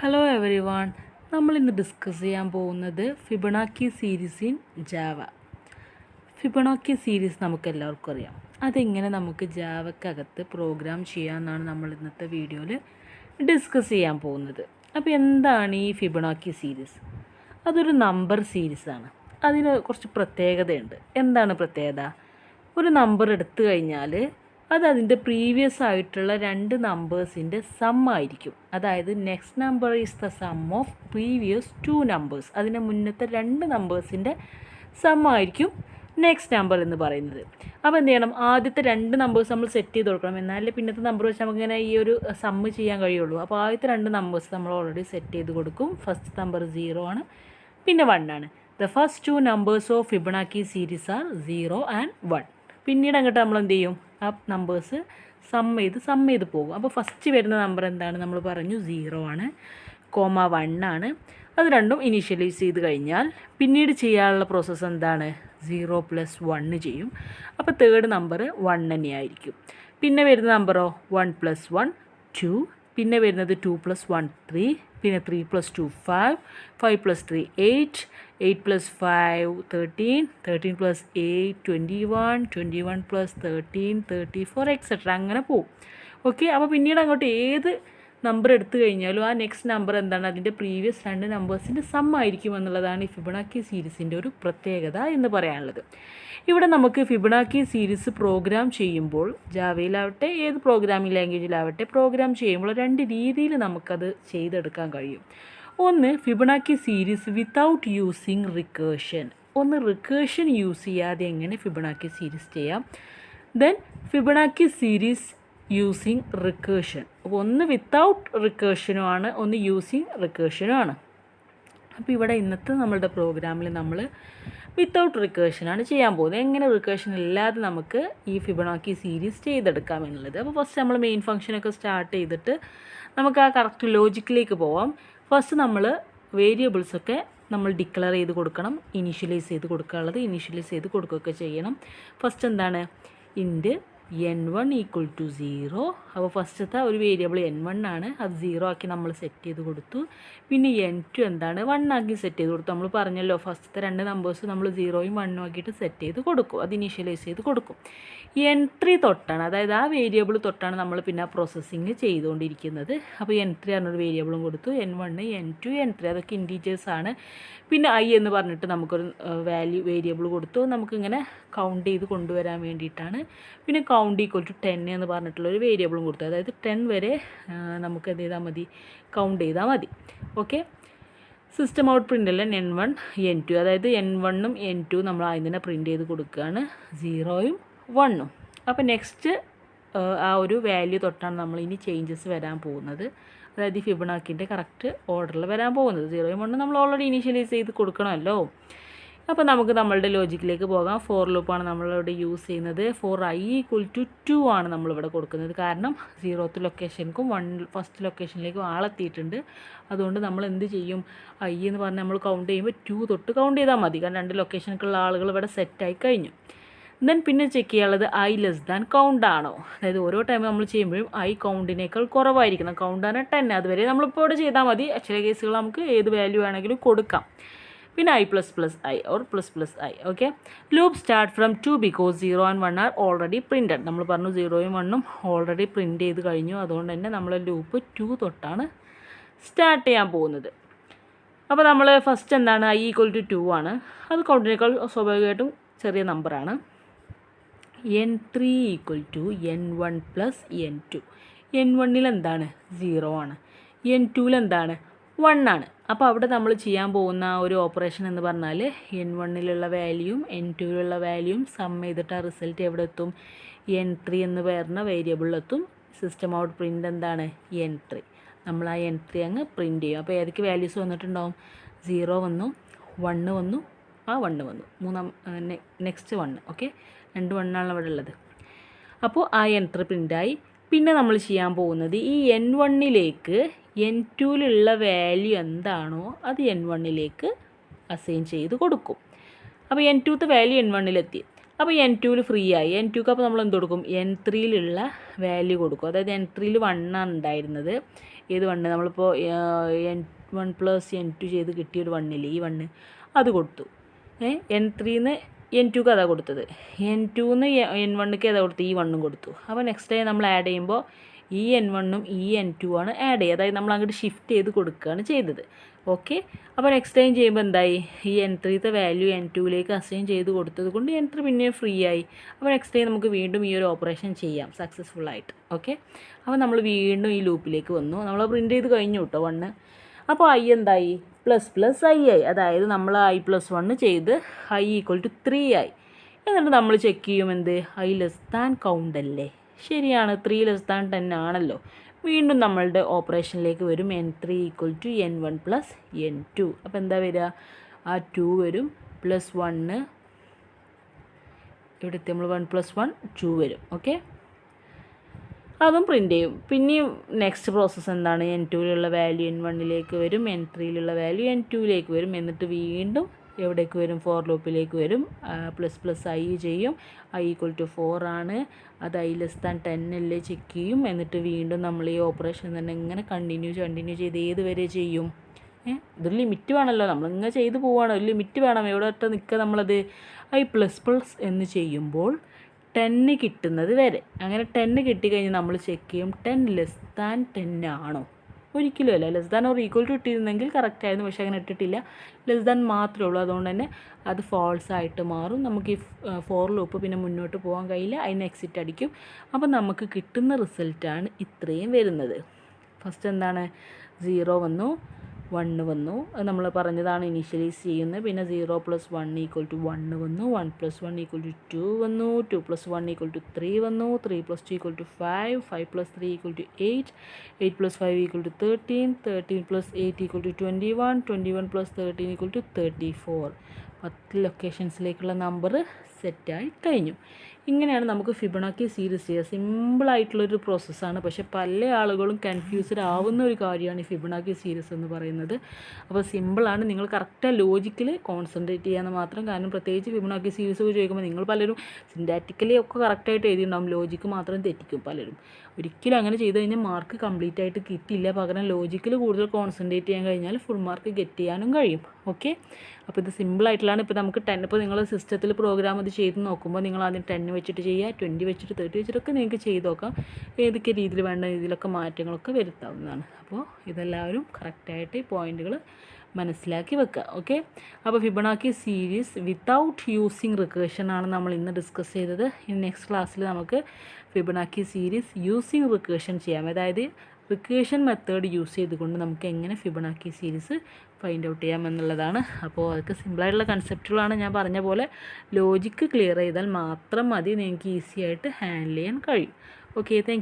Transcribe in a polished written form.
Hello every one, നമ്മളിന്ന് discuss ചെയ്യാൻ പോകുന്നത് Fibonacci series in Java. Fibonacci series നമുക്കെല്ലാവർക്കും അറിയാം. അതെങ്ങനെ നമുക്ക് ജാവക്കകത്ത് പ്രോഗ്രാം ചെയ്യാമെന്നാണ് നമ്മൾ ഇന്നത്തെ വീഡിയോയിൽ ഡിസ്കസ് ചെയ്യാൻ പോകുന്നത്. അപ്പോൾ എന്താണ് ഈ ഫിബൊനാച്ചി സീരീസ്? അതൊരു നമ്പർ സീരീസാണ്. അതിന് കുറച്ച് പ്രത്യേകതയുണ്ട്. എന്താണ് പ്രത്യേകത? ഒരു നമ്പർ എടുത്തു കഴിഞ്ഞാൽ അത് അതിൻ്റെ പ്രീവിയസ് ആയിട്ടുള്ള രണ്ട് നമ്പേഴ്സിൻ്റെ സം ആയിരിക്കും. അതായത് next number is the sum of previous two numbers. അതിൻ്റെ മുന്നത്തെ രണ്ട് നമ്പേഴ്സിൻ്റെ സം ആയിരിക്കും നെക്സ്റ്റ് നമ്പർ എന്ന് പറയുന്നത്. അപ്പോൾ എന്ത് ചെയ്യണം? ആദ്യത്തെ രണ്ട് നമ്പേഴ്സ് നമ്മൾ സെറ്റ് ചെയ്ത് കൊടുക്കണം. എന്നാലേ പിന്നത്തെ നമ്പർ വെച്ച് നമുക്കിങ്ങനെ ഈ ഒരു സമ്മ് ചെയ്യാൻ കഴിയുള്ളൂ. അപ്പോൾ ആദ്യത്തെ രണ്ട് നമ്പേഴ്സ് നമ്മൾ ഓൾറെഡി സെറ്റ് ചെയ്ത് കൊടുക്കും. ഫസ്റ്റ് നമ്പർ 0 ആണ്, പിന്നെ 1 ആണ്. The first two numbers of Fibonacci series are 0 and 1. പിന്നീട് അങ്ങോട്ട് നമ്മൾ എന്ത് ചെയ്യും? ആ നമ്പേഴ്സ് സം ചെയ്ത് പോകും. അപ്പോൾ ഫസ്റ്റ് വരുന്ന നമ്പർ എന്താണ്? നമ്മൾ പറഞ്ഞു 0 ആണ്, 1 ആണ്. അത് രണ്ടും ഇനീഷ്യലൈസ് ചെയ്ത് കഴിഞ്ഞാൽ പിന്നീട് ചെയ്യാനുള്ള പ്രോസസ്സ് എന്താണ്? 0 + 1 ചെയ്യും. അപ്പോൾ തേർഡ് നമ്പർ 1 തന്നെയായിരിക്കും. പിന്നെ വരുന്ന നമ്പറോ 1 + 1 2, പിന്നെ വരുന്നത് 2 + 1 3, പിന്നെ 3 + 2 5, 5 + 3 8, 8 + 5 13, 13 + 8 21, 21 + 13 34 എക്സെട്ര അങ്ങനെ പോവും. ഓക്കെ. അപ്പോൾ പിന്നീട് അങ്ങോട്ട് ഏത് നമ്പർ എടുത്തു കഴിഞ്ഞാലും ആ നെക്സ്റ്റ് നമ്പർ എന്താണ്? അതിൻ്റെ പ്രീവിയസ് രണ്ട് നമ്പേഴ്സിൻ്റെ സം ആയിരിക്കും എന്നുള്ളതാണ് ഈ ഫിബൊനാച്ചി സീരീസിൻ്റെ ഒരു പ്രത്യേകത എന്ന് പറയാനുള്ളത്. ഇവിടെ നമുക്ക് ഫിബൊനാച്ചി സീരീസ് പ്രോഗ്രാം ചെയ്യുമ്പോൾ ജാവയിലാവട്ടെ ഏത് പ്രോഗ്രാമിംഗ് ലാംഗ്വേജിലാവട്ടെ പ്രോഗ്രാം ചെയ്യുമ്പോൾ രണ്ട് രീതിയിൽ നമുക്കത് ചെയ്തെടുക്കാൻ കഴിയും. ഒന്ന്, Fibonacci series without using recursion. ഒന്ന്, റിക്കേഷൻ യൂസ് ചെയ്യാതെ എങ്ങനെ ഫിബൊനാച്ചി സീരീസ് ചെയ്യാം. Then Fibonacci series using recursion. അപ്പോൾ ഒന്ന് വിത്തൗട്ട് റിക്കേഷനും ആണ്, ഒന്ന് യൂസിങ് റിക്കേഷനും ആണ്. അപ്പോൾ ഇവിടെ ഇന്നത്തെ നമ്മളുടെ പ്രോഗ്രാമിൽ നമ്മൾ വിത്തൗട്ട് റിക്കേഷനാണ് ചെയ്യാൻ പോകുന്നത്. എങ്ങനെ റിക്കേഷൻ ഇല്ലാതെ നമുക്ക് ഈ ഫിബൊനാച്ചി സീരീസ് ചെയ്തെടുക്കാം എന്നുള്ളത്. അപ്പോൾ ഫസ്റ്റ് നമ്മൾ മെയിൻ ഫംഗ്ഷനൊക്കെ സ്റ്റാർട്ട് ചെയ്തിട്ട് നമുക്ക് ആ കറക്റ്റ് ലോജിക്കിലേക്ക് പോവാം. ഫസ്റ്റ് നമ്മൾ വേരിയബിൾസൊക്കെ നമ്മൾ ഡിക്ലെയർ ചെയ്ത് കൊടുക്കണം. ഇനീഷ്യലൈസ് ചെയ്ത് കൊടുക്കാനുള്ളത് ഇനീഷ്യലൈസ് ചെയ്ത് കൊടുക്കുകയൊക്കെ ചെയ്യണം. ഫസ്റ്റ് എന്താണ്? ഇൻറ്റ് n1 = 0. അപ്പോൾ ഫസ്റ്റത്തെ ഒരു വേരിയബിൾ n1 ആണ്, അത് 0 ആക്കി നമ്മൾ സെറ്റ് ചെയ്ത് കൊടുത്തു. പിന്നെ n2 എന്താണ്? 1 ആക്കി സെറ്റ് ചെയ്ത് കൊടുത്തു. നമ്മൾ പറഞ്ഞല്ലോ ഫസ്റ്റത്തെ രണ്ട് നമ്പേഴ്സ് നമ്മൾ 0ഉം 1ഉം ആക്കിയിട്ട് സെറ്റ് ചെയ്ത് കൊടുക്കും, അത് ഇനീഷ്യലൈസ് ചെയ്ത് കൊടുക്കും. n3 തൊട്ടാണ്, അതായത് ആ വേരിയബിൾ തൊട്ടാണ് നമ്മൾ പിന്നെ പ്രോസസ്സിങ് ചെയ്തുകൊണ്ടിരിക്കുന്നത്. അപ്പോൾ n3 പറഞ്ഞൊരു വേരിയബിളും കൊടുത്തു. n1 n2 n3 അതൊക്കെ ഇൻറ്റീജേഴ്സാണ്. പിന്നെ i എന്ന് പറഞ്ഞിട്ട് നമുക്കൊരു വേരിയബിൾ കൊടുത്തു. നമുക്കിങ്ങനെ കൗണ്ട് ചെയ്ത് കൊണ്ടുവരാൻ വേണ്ടിയിട്ടാണ്. പിന്നെ കൗണ്ട് = 10 എന്ന് പറഞ്ഞിട്ടുള്ളൊരു വേരിയബിളും കൊടുത്തു. അതായത് 10 വരെ നമുക്ക് എന്ത് ചെയ്താൽ മതി? കൗണ്ട് ചെയ്താൽ മതി. ഓക്കെ. സിസ്റ്റം ഔട്ട് പ്രിൻ്റ് അല്ല n1 n2, അതായത് n1ഉം n2 നമ്മൾ ആദ്യം തന്നെ പ്രിൻ്റ് ചെയ്ത് കൊടുക്കുകയാണ്, 0ഉം 1ഉം. അപ്പോൾ നെക്സ്റ്റ് ആ ഒരു വാല്യൂ തൊട്ടാണ് നമ്മൾ ഇനി ചേഞ്ചസ് വരാൻ പോകുന്നത്. അതായത് ഈ ഫിബൊനാച്ചിൻ്റെ കറക്റ്റ് ഓർഡറിൽ വരാൻ പോകുന്നത്. 0ഉം 1ഉം നമ്മൾ ഓൾറെഡി ഇനീഷ്യലൈസ് ചെയ്ത് കൊടുക്കണമല്ലോ. അപ്പോൾ നമുക്ക് നമ്മളുടെ ലോജിക്കിലേക്ക് പോകാം. ഫോർ ലൂപ്പാണ് നമ്മളിവിടെ യൂസ് ചെയ്യുന്നത്. ഫോർ i = 2 ആണ് നമ്മളിവിടെ കൊടുക്കുന്നത്. കാരണം 0th ലൊക്കേഷനിലേക്കും ഫസ്റ്റ് ലൊക്കേഷനിലേക്കും ആളെത്തിയിട്ടുണ്ട്. അതുകൊണ്ട് നമ്മൾ എന്ത് ചെയ്യും? i എന്ന് പറഞ്ഞാൽ നമ്മൾ കൗണ്ട് ചെയ്യുമ്പോൾ 2 തൊട്ട് കൗണ്ട് ചെയ്താൽ മതി. കാരണം രണ്ട് ലൊക്കേഷനിലേക്കുള്ള ആളുകൾ ഇവിടെ സെറ്റായി കഴിഞ്ഞു. ദെൻ പിന്നെ ചെക്ക് ചെയ്യാനുള്ളത് i < കൗണ്ട് ആണോ. അതായത് ഓരോ ടൈം നമ്മൾ ചെയ്യുമ്പോഴും i കൗണ്ടിനേക്കാൾ കുറവായിരിക്കണം. കൗണ്ടാണ് 10. അതുവരെ നമ്മളിപ്പോൾ ഇവിടെ ചെയ്താൽ മതി. ചില കേസുകൾ നമുക്ക് ഏത് വാല്യൂ വേണമെങ്കിലും കൊടുക്കാം. പിന്നെ i ++ i or ++ i. Okay. Loop start from 2 because 0 and 1 are already printed. നമ്മൾ പറഞ്ഞു 0ഉം 1ഉം ഓൾറെഡി പ്രിൻറ്റ് ചെയ്ത് കഴിഞ്ഞു. അതുകൊണ്ട് തന്നെ നമ്മൾ ലൂപ്പ് 2 തൊട്ടാണ് സ്റ്റാർട്ട് ചെയ്യാൻ പോകുന്നത്. അപ്പോൾ നമ്മൾ ഫസ്റ്റ് എന്താണ്? i = 2 ആണ്. അത് കൗണ്ടിനേക്കാൾ സ്വാഭാവികമായിട്ടും ചെറിയ നമ്പറാണ്. n3 = n1 + n2. n1ൽ എന്താണ്? 0 ആണ്. n2ൽ എന്താണ്? 1 ആണ്. അപ്പോൾ അവിടെ നമ്മൾ ചെയ്യാൻ പോകുന്ന ഒരു ഓപ്പറേഷൻ എന്ന് പറഞ്ഞാൽ n1ലുള്ള വാല്യൂയും n2ലുള്ള വാല്യൂയും സം ചെയ്തിട്ട് ആ റിസൾട്ട് എവിടെ എത്തും? n3 എന്ന് പറയുന്ന വേരിയബിളിലെത്തും. സിസ്റ്റം ഔട്ട് പ്രിൻ്റ് എന്താണ്? n3. നമ്മൾ ആ n3 അങ്ങ് പ്രിൻ്റ് ചെയ്യും. അപ്പോൾ ഏതൊക്കെ വാല്യൂസ് വന്നിട്ടുണ്ടാവും? 0 വന്നു, 1 വന്നു, ആ 1 വന്നു, നെക്സ്റ്റ് 1. ഓക്കെ. 2 1 ഇവിടെ ഉള്ളത്. അപ്പോൾ ആ n3 പ്രിൻ്റായി. പിന്നെ നമ്മൾ ചെയ്യാൻ പോകുന്നത് ഈ n1ലേക്ക് n2ലുള്ള വാല്യൂ എന്താണോ അത് n1ലേക്ക് അസൈൻ ചെയ്ത് കൊടുക്കും. അപ്പോൾ n2ത്തെ വാല്യൂ n1ലെത്തി. അപ്പോൾ n2ൽ ഫ്രീ ആയി. n2ക്ക് അപ്പോൾ നമ്മൾ എന്ത് കൊടുക്കും? n3ലുള്ള വാല്യൂ കൊടുക്കും. അതായത് n3ൽ 1 ആണ് ഉണ്ടായിരുന്നത്. ഏത് വണ്ണ് നമ്മളിപ്പോൾ n1 + n2 ചെയ്ത് കിട്ടിയൊരു വണ്ണില്ലേ, ഈ വണ്ണ് അത് കൊടുത്തു. n3ന്ന് n2ക്ക് അതാ കൊടുത്തത്, n2ന്ന് n1ക്ക് അതാ കൊടുത്തു, ഈ വണ്ണും കൊടുത്തു. അപ്പോൾ നെക്സ്റ്റ് ടൈം നമ്മൾ ആഡ് ചെയ്യുമ്പോൾ ഈ n1ഉം ഈ n2 ആണ് ആഡ് ചെയ്യുക, അതായത് നമ്മൾ അങ്ങോട്ട് ഷിഫ്റ്റ് ചെയ്ത് കൊടുക്കുകയാണ് ചെയ്തത്. ഓക്കെ, അപ്പോൾ നെക്സ്റ്റ് ടൈം ചെയ്യുമ്പോൾ എന്തായി, ഈ n3ത്തെ വാല്യൂ n2ലേക്ക് അസൈൻ ചെയ്ത് കൊടുത്തത് കൊണ്ട് n3 പിന്നെ ഫ്രീ ആയി. അപ്പോൾ നെക്സ്റ്റ് ടൈം നമുക്ക് വീണ്ടും ഈ ഒരു ഓപ്പറേഷൻ ചെയ്യാം സക്സസ്ഫുള്ളായിട്ട്. ഓക്കെ, അപ്പോൾ നമ്മൾ വീണ്ടും ഈ ലൂപ്പിലേക്ക് വന്നു, നമ്മൾ പ്രിൻറ്റ് ചെയ്ത് കഴിഞ്ഞു കേട്ടോ വണ്ണ്. അപ്പോൾ i എന്തായി, ++ i ആയി, അതായത് നമ്മൾ i+1 ചെയ്ത് i = 3 ആയി. എന്നിട്ട് നമ്മൾ ചെക്ക് ചെയ്യും എന്ത്, i < കൗണ്ട് അല്ലേ, ശരിയാണ്, 3 < 10 ആണല്ലോ. വീണ്ടും നമ്മളുടെ ഓപ്പറേഷനിലേക്ക് വരും, n3 = n1 + n2. അപ്പോൾ എന്താ വരിക, ആ 2 വരും, +1 ഇവിടുത്തെ നമ്മൾ 1 + 1 2 വരും. ഓക്കെ, അതും പ്രിൻറ്റ് ചെയ്യും. പിന്നെയും നെക്സ്റ്റ് പ്രോസസ്സ് എന്താണ്, n2യിലുള്ള വാല്യൂ n1ലേക്ക് വരും, n3യിലുള്ള വാല്യൂ n2യിലേക്ക് വരും. എന്നിട്ട് വീണ്ടും എവിടേക്ക് വരും, ഫോർ ലൂപ്പിലേക്ക് വരും, ++ i ചെയ്യും, i = 4 ആണ്, അത് i < 10 അല്ലേ ചെക്ക് ചെയ്യും. എന്നിട്ട് വീണ്ടും നമ്മൾ ഈ ഓപ്പറേഷൻ തന്നെ ഇങ്ങനെ കണ്ടിന്യൂ ചെയ്ത് ഏത് വരെ ചെയ്യും. ഇതൊരു ലിമിറ്റ് വേണമല്ലോ, നമ്മളിങ്ങനെ ചെയ്ത് പോവുകയാണ്, ഒരു ലിമിറ്റ് വേണം, എവിടെ ഒട്ട് നിൽക്കുക നമ്മളത്, i++ എന്ന് ചെയ്യുമ്പോൾ 10 കിട്ടുന്നത് വരെ. അങ്ങനെ 10 കിട്ടിക്കഴിഞ്ഞാൽ നമ്മൾ ചെക്ക് ചെയ്യും 10 < 10 ആണോ. ഒരിക്കലും അല്ല, <= ഇട്ടിരുന്നെങ്കിൽ കറക്റ്റായിരുന്നു, പക്ഷേ അങ്ങനെ ഇട്ടിട്ടില്ല, മാത്രമേ ഉള്ളൂ. അതുകൊണ്ട് തന്നെ അത് ഫാൾസ് ആയിട്ട് മാറും. നമുക്ക് ഈ ഫോർ ലൂപ്പ് പിന്നെ മുന്നോട്ട് പോകാൻ കഴിയില്ല, അതിന് എക്സിറ്റ് അടിക്കും. അപ്പം നമുക്ക് കിട്ടുന്ന റിസൾട്ടാണ് ഇത്രയും വരുന്നത്. ഫസ്റ്റ് എന്താണ്, 0 വന്നു, 1 വന്നു, അത് നമ്മൾ പറഞ്ഞതാണ് ഇനീഷ്യലൈസ് ചെയ്യുന്നത്. പിന്നെ 0 + 1 = 1 വന്നു, 1 + 1 = 2 വന്നു, 2 + 1 = 3 വന്നു, 3 + 2 = 5, 5 + 3 = 8, 8 + 5 = 13, 13 + 8 = 21, 21 + 13 = 34. 10 ലൊക്കേഷൻസിലേക്കുള്ള നമ്പർ സെറ്റായി കഴിഞ്ഞു. ഇങ്ങനെയാണ് നമുക്ക് ഫിബൊനാച്ചി സീരീസ് ചെയ്യുക. സിമ്പിളായിട്ടുള്ളൊരു പ്രോസസ്സാണ്, പക്ഷേ പല ആളുകളും കൺഫ്യൂസ്ഡ് ആവുന്ന ഒരു കാര്യമാണ് ഈ ഫിബൊനാച്ചി സീരീസ് എന്ന് പറയുന്നത്. അപ്പോൾ സിമ്പിളാണ്, നിങ്ങൾ കറക്റ്റ് ലോജിക്കിൽ കോൺസെൻട്രേറ്റ് ചെയ്യാമെന്ന് മാത്രം. കാരണം പ്രത്യേകിച്ച് ഫിബൊനാച്ചി സീരീസ് ഒക്കെ ചോദിക്കുമ്പോൾ നിങ്ങൾ പലരും സിൻറ്റാറ്റിക്കലി ഒക്കെ കറക്റ്റായിട്ട് എഴുതിയിട്ടുണ്ടാകും, ലോജിക്ക് മാത്രം തെറ്റിക്കും പലരും. ഒരിക്കലും അങ്ങനെ ചെയ്ത് കഴിഞ്ഞാൽ മാർക്ക് കംപ്ലീറ്റ് ആയിട്ട് കിട്ടില്ല. പകരം ലോജിക്കിൽ കൂടുതൽ കോൺസെൻട്രേറ്റ് ചെയ്യാൻ കഴിഞ്ഞാൽ ഫുൾ മാർക്ക് ഗെറ്റ് ചെയ്യാനും കഴിയും. ഓക്കെ, അപ്പോൾ ഇത് സിമ്പിളായിട്ടുള്ളതാണ്. ഇപ്പോൾ നമുക്ക് 10, ഇപ്പോൾ നിങ്ങൾ സിസ്റ്റത്തിൽ പ്രോഗ്രാം ഇത് ചെയ്ത് നോക്കുമ്പോൾ നിങ്ങൾ ആദ്യം 10 വെച്ചിട്ട് ചെയ്യുക, 20 വെച്ചിട്ട് 30 വെച്ചിട്ടൊക്കെ നിങ്ങൾക്ക് ചെയ്ത് നോക്കാം. ഏതൊക്കെ രീതിയിൽ വേണ്ട രീതിയിലൊക്കെ മാറ്റങ്ങളൊക്കെ വരുത്താവുന്നതാണ്. അപ്പോൾ ഇതെല്ലാവരും കറക്റ്റായിട്ട് ഈ പോയിൻറ്റുകൾ മനസ്സിലാക്കി വെക്കുക. ഓക്കെ, അപ്പോൾ Fibonacci series without using recursion ആണ് നമ്മൾ ഇന്ന് ഡിസ്കസ് ചെയ്തത്. ഇനി നെക്സ്റ്റ് ക്ലാസ്സിൽ നമുക്ക് ഫിബൊനാച്ചി സീരീസ് യൂസിങ് റിക്കേഷൻ ചെയ്യാം, അതായത് റിക്കേഷൻ മെത്തേഡ് യൂസ് ചെയ്തുകൊണ്ട് നമുക്ക് എങ്ങനെ ഫിബൊനാച്ചി സീരീസ് ഫൈൻഡ് ഔട്ട് ചെയ്യാം എന്നുള്ളതാണ്. അപ്പോൾ അതൊക്കെ സിമ്പിളായിട്ടുള്ള കൺസെപ്റ്റുകളാണ്. ഞാൻ പറഞ്ഞ പോലെ ലോജിക്ക് ക്ലിയർ ചെയ്താൽ മാത്രം മതി, നിങ്ങൾക്ക് ഈസി ആയിട്ട് ഹാൻഡിൽ ചെയ്യാൻ കഴിയും. Okay, thank you.